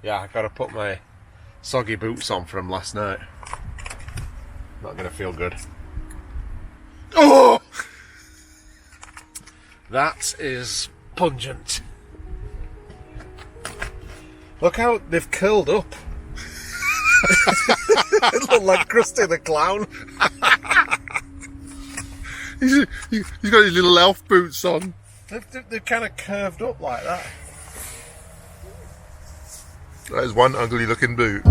Yeah, I gotta put my soggy boots on from last night. Not gonna feel good. Oh! That is pungent. Look how they've curled up. It looked like Krusty the Clown. He's got his little elf boots on. They've kind of curved up like that. That is one ugly looking boot.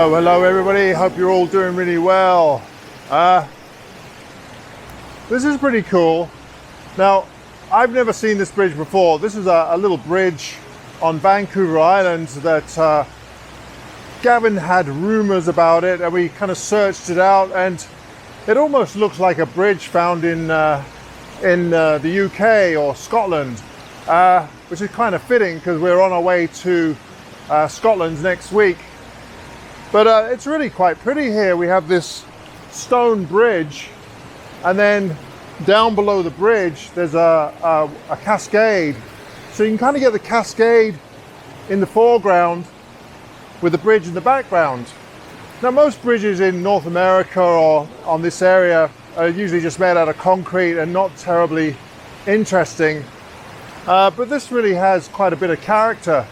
Hello everybody, hope you're all doing really well. This is pretty cool. Now, I've never seen this bridge before. This is a little bridge on Vancouver Island that Gavin had rumors about it, and we kind of searched it out, and it almost looks like a bridge found in the UK or Scotland, which is kind of fitting because we're on our way to Scotland next week. But it's really quite pretty here. We have this stone bridge, and then down below the bridge there's a cascade. So you can kind of get the cascade in the foreground with the bridge in the background. Now, most bridges in North America or on this area are usually just made out of concrete and not terribly interesting. But this really has quite a bit of character.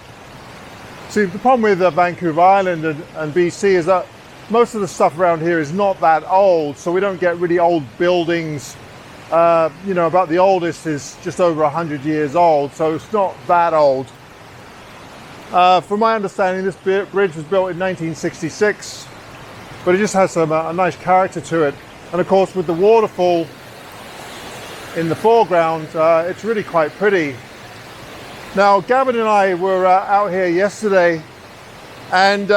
See, the problem with Vancouver Island and BC is that most of the stuff around here is not that old, so we don't get really old buildings. About the oldest is just over 100 years old, so it's not that old. From my understanding, this bridge was built in 1966, but it just has a nice character to it. And of course, with the waterfall in the foreground, it's really quite pretty. Now, Gavin and I were out here yesterday and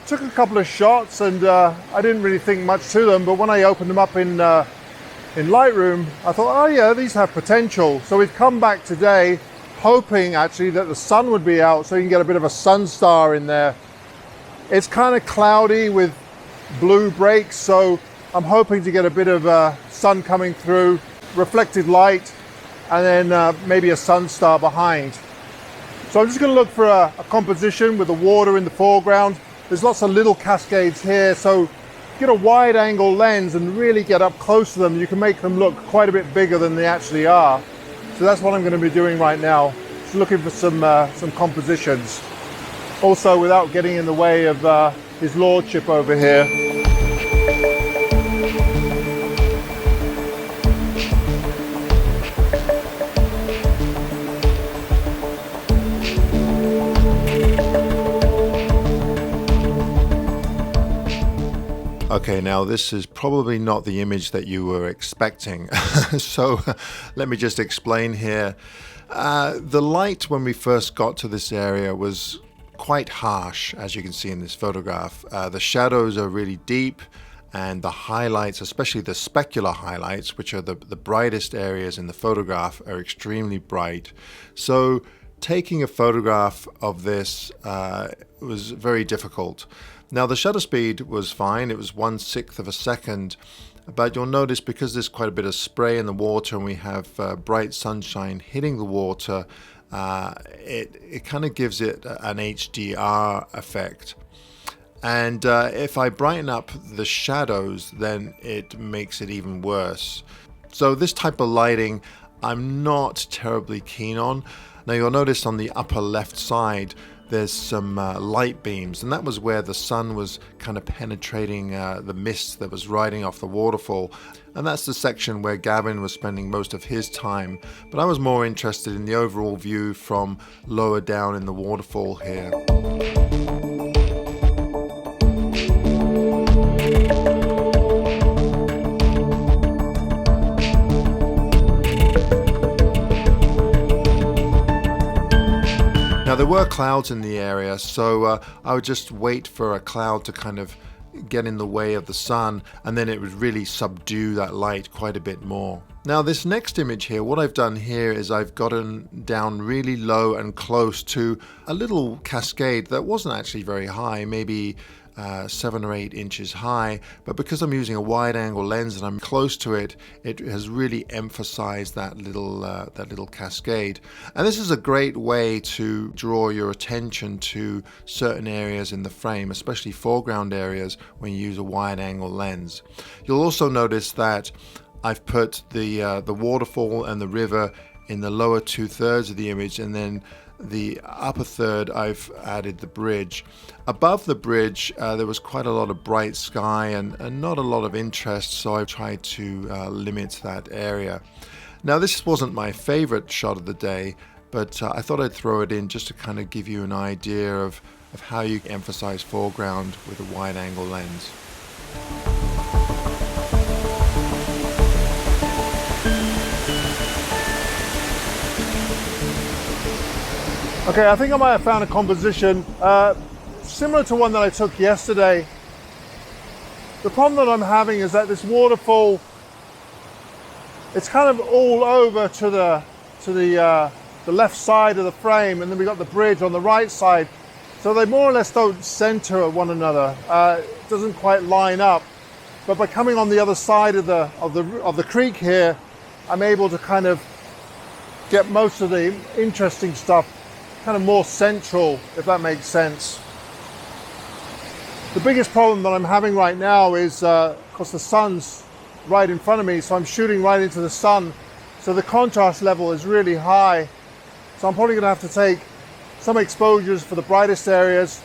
took a couple of shots, and I didn't really think much to them, but when I opened them up in Lightroom, I thought, oh yeah, these have potential. So we've come back today hoping actually that the sun would be out so you can get a bit of a sun star in there. It's kind of cloudy with blue breaks, so I'm hoping to get a bit of sun coming through, reflected light, and then maybe a sun star behind. So I'm just going to look for a composition with the water in the foreground. There's lots of little cascades here, so get a wide angle lens and really get up close to them. You can make them look quite a bit bigger than they actually are. So that's what I'm going to be doing right now, just looking for some compositions. Also, without getting in the way of his lordship over here. Okay, now this is probably not the image that you were expecting, so let me just explain here. The light when we first got to this area was quite harsh, as you can see in this photograph. The shadows are really deep, and the highlights, especially the specular highlights, which are the brightest areas in the photograph, are extremely bright. So taking a photograph of this was very difficult. Now, the shutter speed was fine. It was 1/6 of a second, but you'll notice because there's quite a bit of spray in the water and we have bright sunshine hitting the water, it kind of gives it an HDR effect. And if I brighten up the shadows, then it makes it even worse. So this type of lighting I'm not terribly keen on. Now you'll notice on the upper left side there's some light beams, and that was where the sun was kind of penetrating the mist that was riding off the waterfall, and that's the section where Gavin was spending most of his time, but I was more interested in the overall view from lower down in the waterfall here. Now there were clouds in the area, so I would just wait for a cloud to kind of get in the way of the sun, and then it would really subdue that light quite a bit more. Now this next image here, what I've done here is I've gotten down really low and close to a little cascade that wasn't actually very high, maybe 7 or 8 inches high, but because I'm using a wide angle lens and I'm close to it, it has really emphasized that little cascade. And this is a great way to draw your attention to certain areas in the frame, especially foreground areas, when you use a wide angle lens. You'll also notice that I've put the waterfall and the river in the lower 2/3 of the image, and then the upper third I've added the bridge. Above the bridge there was quite a lot of bright sky and not a lot of interest, so I tried to limit that area. Now this wasn't my favorite shot of the day, but I thought I'd throw it in just to kind of give you an idea of how you emphasize foreground with a wide angle lens. Okay, I think I might have found a composition similar to one that I took yesterday. The problem that I'm having is that this waterfall, it's kind of all over to the left side of the frame, and then we've got the bridge on the right side. So they more or less don't center one another. It doesn't quite line up. But by coming on the other side of the creek here, I'm able to kind of get most of the interesting stuff kind of more central, if that makes sense. The biggest problem that I'm having right now is, of course, the sun's right in front of me, so I'm shooting right into the sun, so the contrast level is really high. So I'm probably going to have to take some exposures for the brightest areas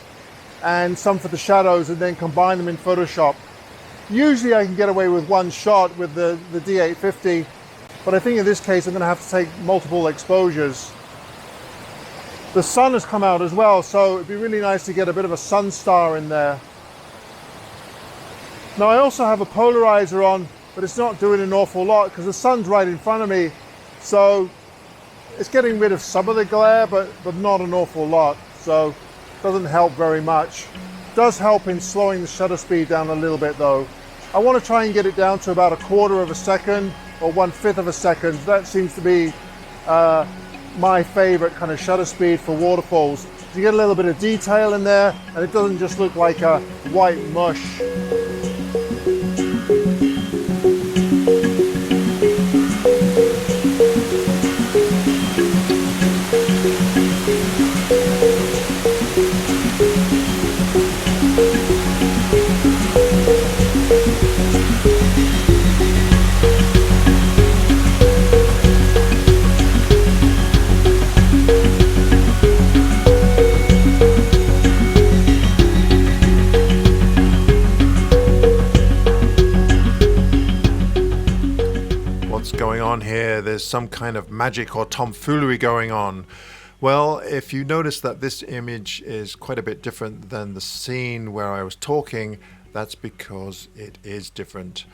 and some for the shadows, and then combine them in Photoshop. Usually I can get away with one shot with the D850, but I think in this case I'm going to have to take multiple exposures. The sun has come out as well, so it'd be really nice to get a bit of a sun star in there. Now I also have a polarizer on, but it's not doing an awful lot because the sun's right in front of me, so it's getting rid of some of the glare, but not an awful lot, so it doesn't help very much. It does help in slowing the shutter speed down a little bit though. I want to try and get it down to about 1/4 of a second or 1/5 of a second. That seems to be my favorite kind of shutter speed for waterfalls. You get a little bit of detail in there and it doesn't just look like a white mush. Here there's some kind of magic or tomfoolery going on. Well, if you notice that this image is quite a bit different than the scene where I was talking, that's because it is different.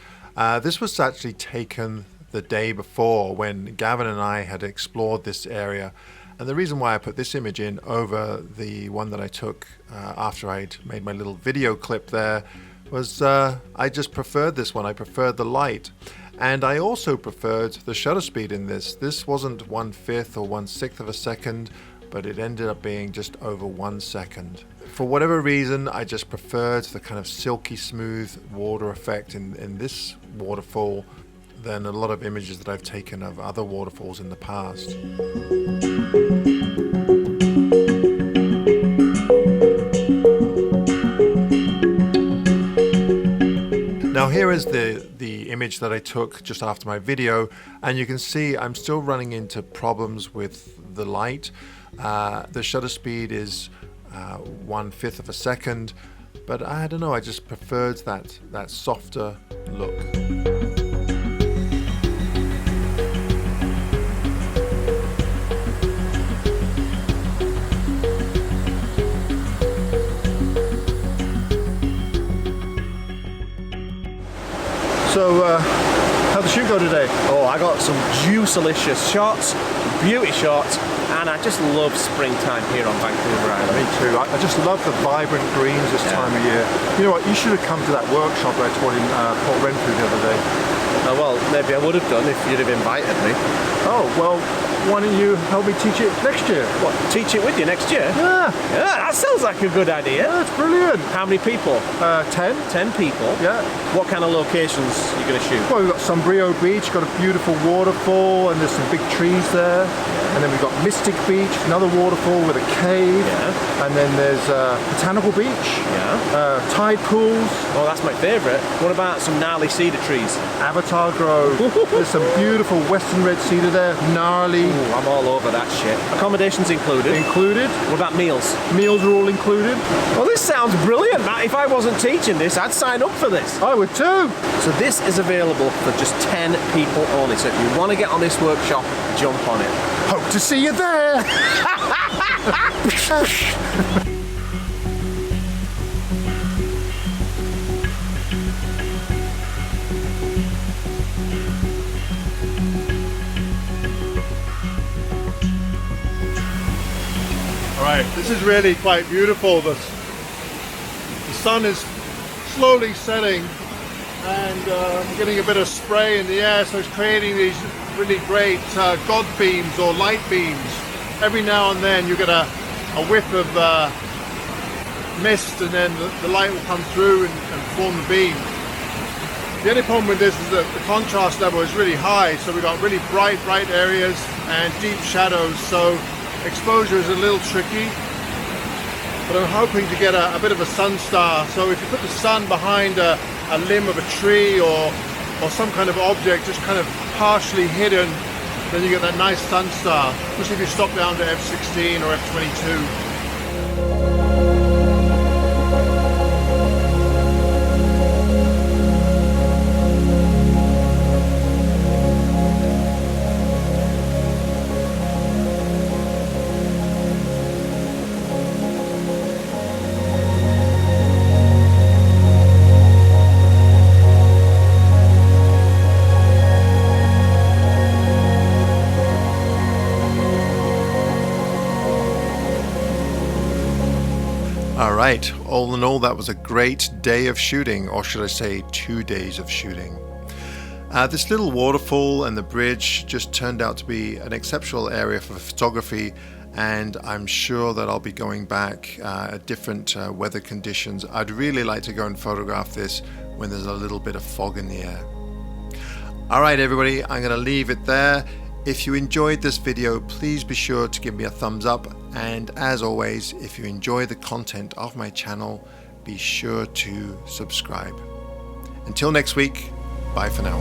This was actually taken the day before when Gavin and I had explored this area, and the reason why I put this image in over the one that I took after I'd made my little video clip there was I just preferred this one. I preferred the light. And I also preferred the shutter speed in this. This wasn't 1/5 or 1/6 of a second, but it ended up being just over 1 second. For whatever reason, I just preferred the kind of silky smooth water effect in this waterfall than a lot of images that I've taken of other waterfalls in the past. here is the image that I took just after my video, and you can see I'm still running into problems with the light. The shutter speed is 1/5 of a second, but I don't know, I just preferred that softer look. So, how'd the shoot go today? Oh, I got some juicelicious shots, beauty shots, and I just love springtime here on Vancouver Island. Me too. I just love the vibrant greens this time of year. You know what, you should have come to that workshop that I taught in Port Renfrew the other day. Well, maybe I would have done if you'd have invited me. Oh, well, why don't you help me teach it next year? What, teach it with you next year? Yeah. Yeah, that sounds like a good idea. Yeah, that's brilliant. How many people? 10. 10 people? Yeah. What kind of locations are you going to shoot? Well, we've got Sombrio Beach, got a beautiful waterfall, and there's some big trees there. And then we've got Mystic Beach, another waterfall with a cave. Yeah. And then there's Botanical Beach. Yeah. Tide pools. Oh, that's my favourite. What about some gnarly cedar trees? Avatar Grove. There's some beautiful western red cedar there. Gnarly. Ooh, I'm all over that shit. Accommodations included. Included. What about meals? Meals are all included. Well, this sounds brilliant, Matt. If I wasn't teaching this, I'd sign up for this. I would too. So this is available for just 10 people only. So if you want to get on this workshop, jump on it. Hope to see you there. Alright, this is really quite beautiful. The sun is slowly setting and I'm getting a bit of spray in the air, so it's creating these really great God beams or light beams. Every now and then you get a whiff of mist, and then the light will come through and form the beam. The only problem with this is that the contrast level is really high, so we've got really bright areas and deep shadows, so exposure is a little tricky. But I'm hoping to get a bit of a sun star. So if you put the sun behind a limb of a tree or some kind of object just kind of partially hidden, then you get that nice sun star, especially if you stop down to f16 or f22. Alright, all in all that was a great day of shooting, or should I say 2 days of shooting. This little waterfall and the bridge just turned out to be an exceptional area for photography, and I'm sure that I'll be going back at different weather conditions. I'd really like to go and photograph this when there's a little bit of fog in the air. Alright everybody, I'm going to leave it there. If you enjoyed this video, please be sure to give me a thumbs up, and as always, if you enjoy the content of my channel, be sure to subscribe. Until next week, bye for now.